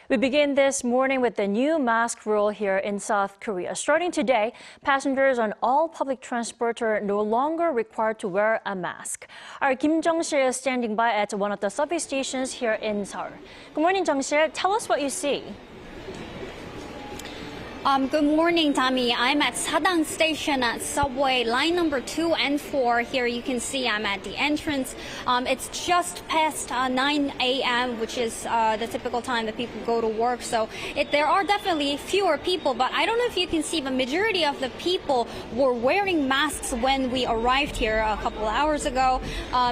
We begin this morning with the new mask rule here in South Korea. Starting today, passengers on all public transport are no longer required to wear a mask. Our Kim Jung-sil is standing by at one of the subway stations here in Seoul. Good morning, Jung-sil. Tell us what you see. Good morning, Dami. I'm at Sadang station at subway line number 2 and 4. Here you can see I'm at the entrance. It's just past 9 a.m., which is the typical time that people go to work. So there are definitely fewer people, but I don't know if you can see the majority of the people were wearing masks when we arrived here a couple hours ago.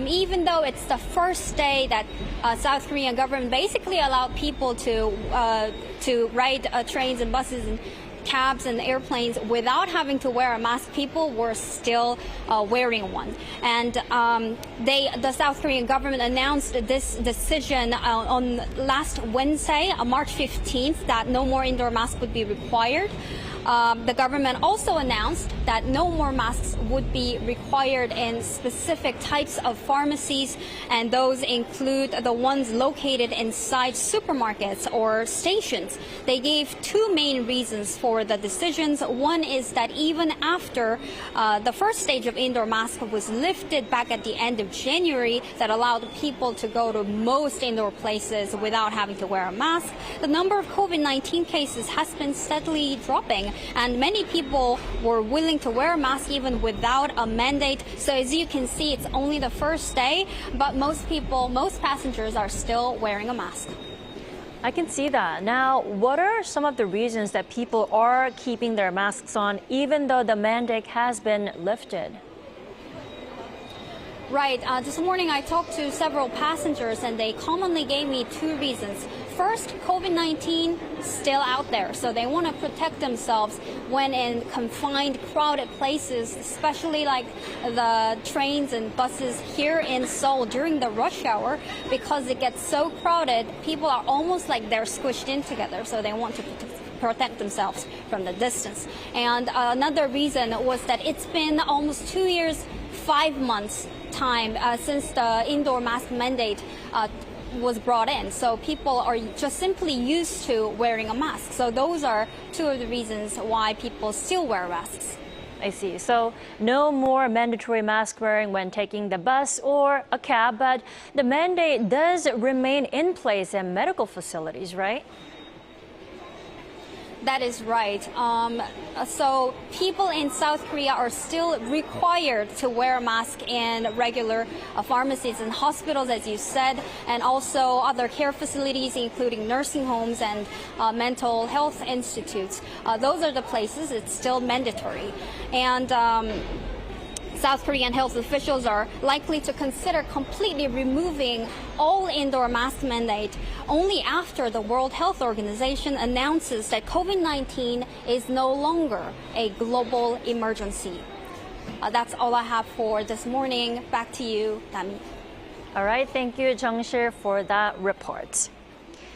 Even though it's the first day that South Korean government basically allowed people to ride trains and buses and cabs and airplanes without having to wear a mask, people were still wearing one. And the South Korean government announced this decision on last Wednesday, March 15th, that no more indoor masks would be required. The government also announced that no more masks would be required in specific types of pharmacies, and those include the ones located inside supermarkets or stations. They gave two main reasons for the decisions. One is that even after the first stage of indoor mask was lifted back at the end of January, that allowed people to go to most indoor places without having to wear a mask, the number of COVID-19 cases has been steadily dropping. And many people were willing to wear a mask even without a mandate. So as you can see, it's only the first day, but most passengers are still wearing a mask. I can see that. Now, what are some of the reasons that people are keeping their masks on even though the mandate has been lifted? Right. This morning I talked to several passengers and they commonly gave me two reasons. First, COVID-19 still out there, so they want to protect themselves when in confined, crowded places, especially like the trains and buses here in Seoul during the rush hour, because it gets so crowded, people are almost like they're squished in together, so they want to protect themselves from the distance. And another reason was that it's been almost 2 years, 5 months time since the indoor mask mandate was brought in. So people are just simply used to wearing a mask. So those are two of the reasons why people still wear masks. I see. So no more mandatory mask wearing when taking the bus or a cab, but the mandate does remain in place in medical facilities, right? That is right. So people in South Korea are still required to wear a mask in regular pharmacies and hospitals, as you said, and also other care facilities, including nursing homes and mental health institutes. Those are the places it's still mandatory. And South Korean health officials are likely to consider completely removing all indoor mask mandate only after the World Health Organization announces that COVID-19 is no longer a global emergency. That's all I have for this morning. Back to you, Dami. All right. Thank you, Jung-sil, for that report.